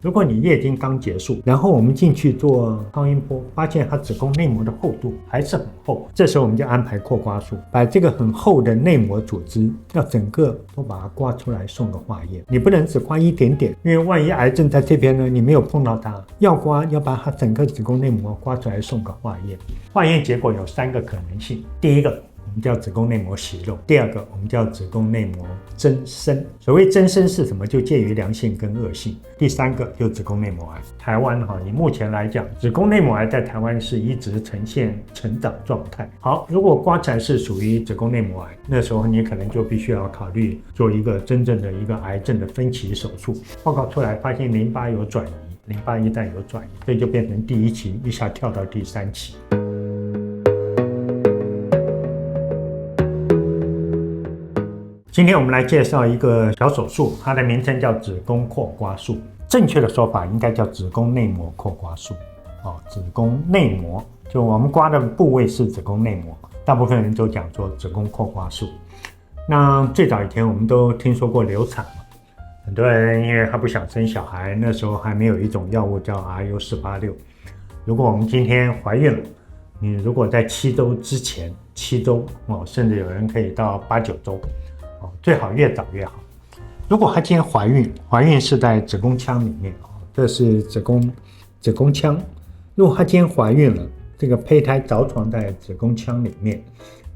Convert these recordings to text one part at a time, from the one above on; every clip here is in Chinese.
如果你月经刚结束，然后我们进去做超音波，发现它子宫内膜的厚度还是很厚，这时候我们就安排扩刮术，把这个很厚的内膜组织要整个都把它刮出来送个化验。你不能只刮一点点，因为万一癌症在这边呢，你没有碰到它，要刮要把它整个子宫内膜刮出来送个化验。化验结果有3个可能性，第一个我们叫子宫内膜息肉，第2个我们叫子宫内膜增生。所谓增生是什么？就介于良性跟恶性。第3个就子宫内膜癌。台湾以目前来讲，子宫内膜癌在台湾是一直呈现成长状态。好，如果刮起来是属于子宫内膜癌，那时候你可能就必须要考虑做一个真正的一个癌症的分期手术。报告出来发现淋巴有转移，淋巴液氮有转移，这就变成第1期，一下跳到第3期。今天我们来介绍一个小手术，它的名称叫子宫扩刮术，正确的说法应该叫子宫内膜扩刮术。子宫内膜就我们刮的部位是子宫内膜，大部分人都讲说子宫扩刮术。那最早以前我们都听说过流产，很多人因为他不想生小孩，那时候还没有一种药物叫 RU486。如果我们今天怀孕了，你如果在7周之前，7周甚至有人可以到8、9周。最好越早越好。如果她今天怀孕是在子宫腔里面，这是子宫腔。如果她今天怀孕了，这个胚胎着床在子宫腔里面，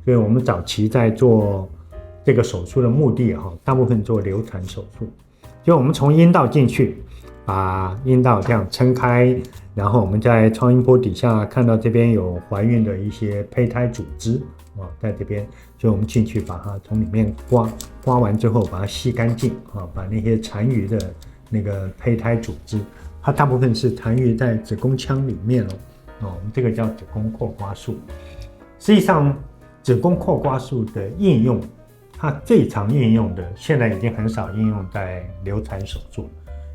所以我们早期在做这个手术的目的大部分做流产手术，就我们从阴道进去，把阴道这样撑开，然后我们在超音波底下看到这边有怀孕的一些胚胎组织在这边，所以我们进去把它从里面刮完之后把它吸干净把那些残余的那个胚胎组织，它大部分是残余在子宫腔里面我们这个叫子宫扩刮术。实际上子宫扩刮术的应用，它最常应用的现在已经很少应用在流产手术了，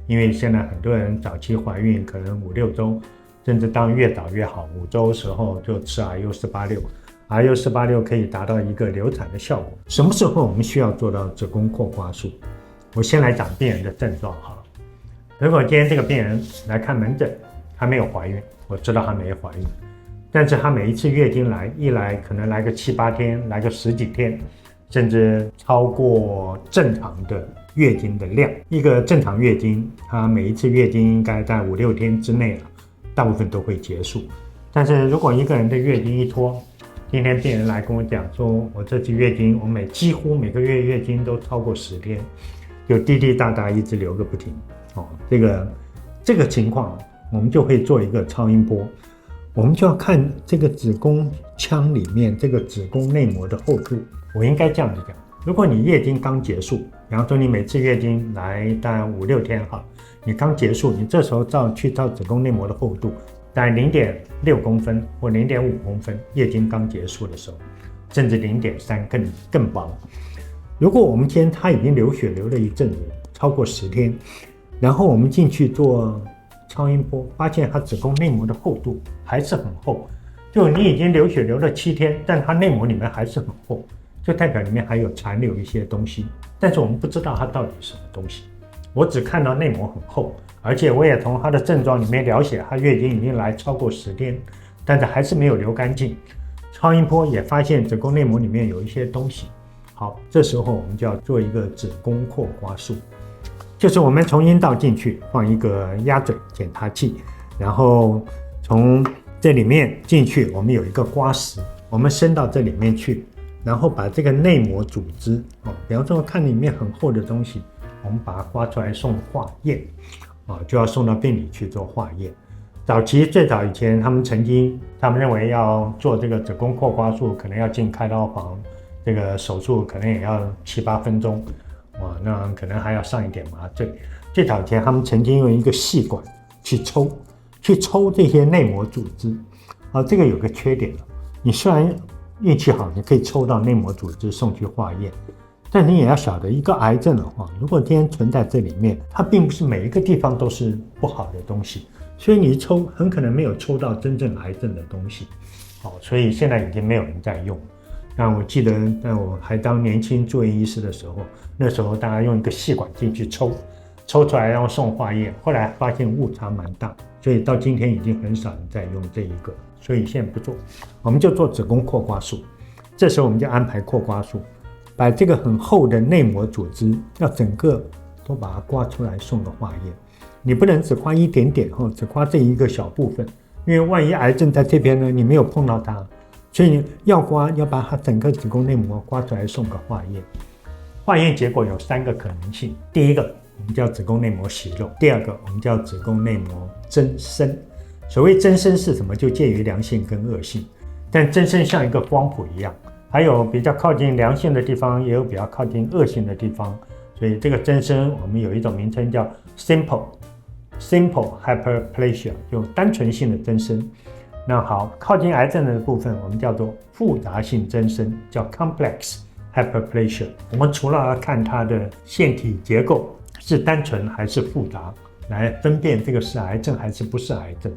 因为现在很多人早期怀孕可能5、6周，甚至当越早越好，5周的时候就吃 RU486。RU486 可以达到一个流产的效果。什么时候我们需要做到子宫扩刮术？我先来讲病人的症状好了。如果今天这个病人来看门诊，她没有怀孕，我知道她没有怀孕，但是她每一次月经一来可能来个7、8天，来个10几天，甚至超过正常的月经的量。一个正常月经，她每一次月经应该在5、6天之内大部分都会结束。但是如果一个人的月经一拖，今天病人来跟我讲说，我这次月经，我几乎每个月月经都超过10天，就滴滴答答一直流个不停。这个情况，我们就会做一个超音波，我们就要看这个子宫腔里面这个子宫内膜的厚度。我应该这样子讲，如果你月经刚结束，比方说你每次月经来大概5、6天你刚结束，你这时候去照子宫内膜的厚度，大概0.6公分或0.5公分，月经刚结束的时候，甚至0.3更薄。如果我们今天他已经流血流了一阵子，超过10天，然后我们进去做超音波，发现他子宫内膜的厚度还是很厚，就你已经流血流了7天，但它内膜里面还是很厚，就代表里面还有残留一些东西，但是我们不知道它到底是什么东西。我只看到内膜很厚，而且我也从他的症状里面了解，他月经已经来超过10天，但是还是没有流干净。超音波也发现子宫内膜里面有一些东西。好，这时候我们就要做一个子宫扩刮术，就是我们从阴道进去放一个鸭嘴检查器，然后从这里面进去，我们有一个刮石，我们伸到这里面去，然后把这个内膜组织比方说看里面很厚的东西，我们把它刮出来送化验就要送到病理去做化验。最早以前他们认为要做这个子宫扩刮术，可能要进开刀房，这个手术可能也要7、8分钟那可能还要上一点麻醉。最早以前他们曾经用一个细管去抽这些内膜组织这个有个缺点你虽然运气好，你可以抽到内膜组织送去化验，但你也要晓得，一个癌症的话，如果今天存在这里面，它并不是每一个地方都是不好的东西，所以你一抽很可能没有抽到真正癌症的东西所以现在已经没有人在用。那我记得在我还当年轻住院医师的时候，那时候大家用一个细管进去抽抽出来然后送化验，后来发现误差蛮大，所以到今天已经很少人在用这一个，所以现在不做，我们就做子宫扩刮术。这时候我们就安排扩刮术，把这个很厚的内膜组织要整个都把它刮出来送个化验。你不能只刮一点点，只刮这一个小部分，因为万一癌症在这边呢，你没有碰到它，所以你要刮要把它整个子宫内膜刮出来送个化验。化验结果有3个可能性，第一个我们叫子宫内膜息肉，第二个我们叫子宫内膜增生。所谓增生是什么？就介于良性跟恶性，但增生像一个光谱一样，还有比较靠近良性的地方，也有比较靠近恶性的地方，所以这个增生我们有一种名称叫 simple hyperplasia， 就单纯性的增生。那好，靠近癌症的部分我们叫做复杂性增生，叫 complex hyperplasia。我们除了要看它的腺体结构是单纯还是复杂，来分辨这个是癌症还是不是癌症。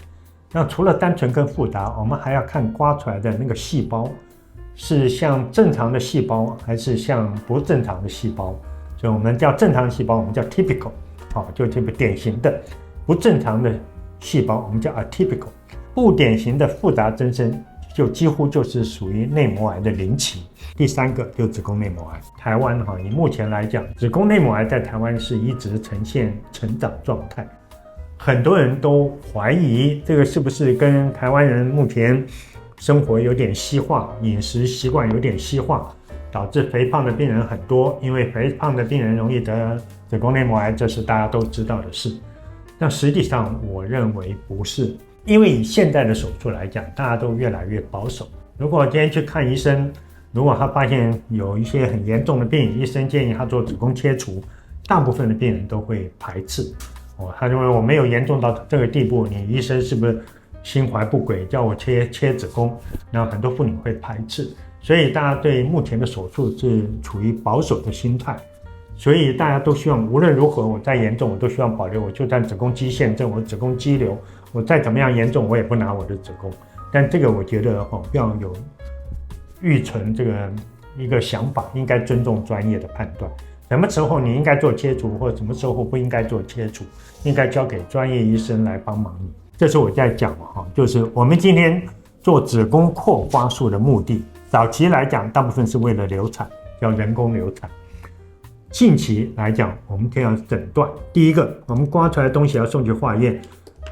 那除了单纯跟复杂，我们还要看刮出来的那个细胞是像正常的细胞还是像不正常的细胞。所以我们叫正常细胞我们叫 typical， 就这个典型的；不正常的细胞我们叫 atypical。不典型的复杂增生就几乎就是属于内膜癌的零期。第3个就子宫内膜癌。台湾以目前来讲，子宫内膜癌在台湾是一直呈现成长状态。很多人都怀疑这个是不是跟台湾人目前生活有点西化，饮食习惯有点西化，导致肥胖的病人很多。因为肥胖的病人容易得子宫内膜癌，这是大家都知道的事。但实际上我认为不是，因为以现在的手术来讲，大家都越来越保守。如果今天去看医生，如果他发现有一些很严重的病，医生建议他做子宫切除，大部分的病人都会排斥。他认为我没有严重到这个地步，你医生是不是心怀不轨，叫我切子宫？那很多妇女会排斥，所以大家对目前的手术是处于保守的心态。所以大家都希望无论如何我再严重我都希望保留，我就算子宫肌腺症，我子宫肌瘤，我再怎么样严重我也不拿我的子宫。但这个我觉得要有预存这个一个想法，应该尊重专业的判断。什么时候你应该做切除，或者什么时候不应该做切除，应该交给专业医生来帮忙你。这是我在讲就是我们今天做子宫扩刮术的目的，早期来讲大部分是为了流产，叫人工流产。近期来讲我们可以要诊断，第一个我们刮出来的东西要送去化验，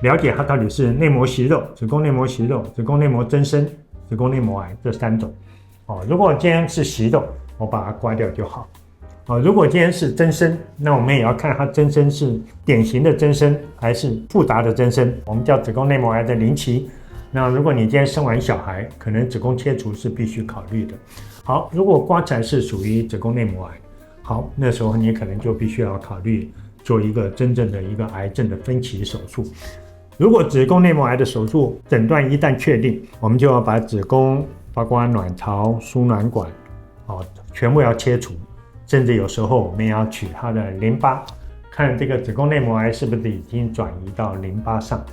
了解它到底是内膜息肉、子宫内膜息肉、子宫内膜增生、子宫内膜癌这3种。如果今天是息肉，我把它刮掉就好。如果今天是增生，那我们也要看它增生是典型的增生还是复杂的增生，我们叫子宫内膜癌的零期。那如果你今天生完小孩，可能子宫切除是必须考虑的。好，如果刮起来是属于子宫内膜癌，好，那时候你可能就必须要考虑做一个真正的一个癌症的分期手术。如果子宫内膜癌的手术诊断一旦确定，我们就要把子宫包括卵巢、输卵管全部要切除。甚至有时候我们也要取它的淋巴，看这个子宫内膜癌是不是已经转移到淋巴上。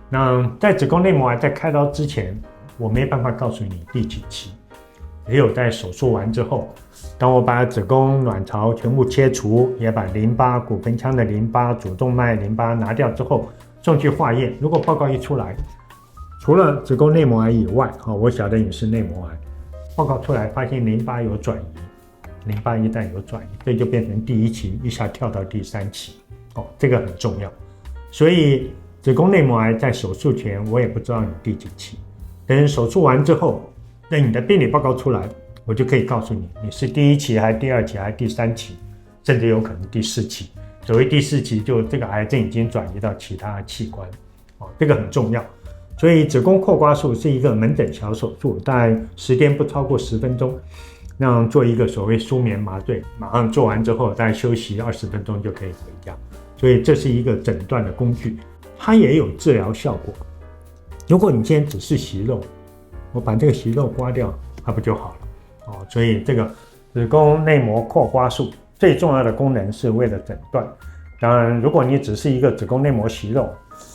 那在子宫内膜癌在开刀之前，我没办法告诉你第几期，只有在手术完之后，当我把子宫、卵巢全部切除，也把淋巴、骨盆腔的淋巴、主动脉淋巴拿掉之后，送去化验。如果报告一出来，除了子宫内膜癌以外，我晓得你是内膜癌，报告出来发现淋巴有转移。淋巴一旦有转移，这就变成第1期，一下跳到第3期，这个很重要。所以子宫内膜癌在手术前我也不知道你第几期，等手术完之后，那你的病理报告出来，我就可以告诉你，你是第1期还是第2期还是第3期，甚至有可能第4期。所谓第4期，就这个癌症已经转移到其他器官，这个很重要。所以子宫扩刮术是一个门诊小手术，大概时间不超过10分钟。让做一个所谓舒眠麻醉，马上做完之后再休息20分钟就可以回家。所以这是一个诊断的工具，它也有治疗效果。如果你今天只是息肉，我把这个息肉刮掉，它不就好了？所以这个子宫内膜扩刮术最重要的功能是为了诊断。当然，如果你只是一个子宫内膜息肉，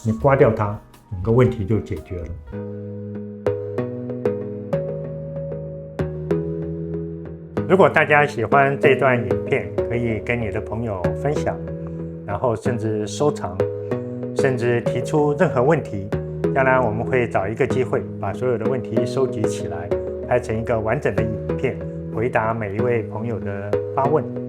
你刮掉它，整个问题就解决了。如果大家喜欢这段影片，可以跟你的朋友分享，然后甚至收藏，甚至提出任何问题。当然，我们会找一个机会把所有的问题收集起来，拍成一个完整的影片，回答每一位朋友的发问。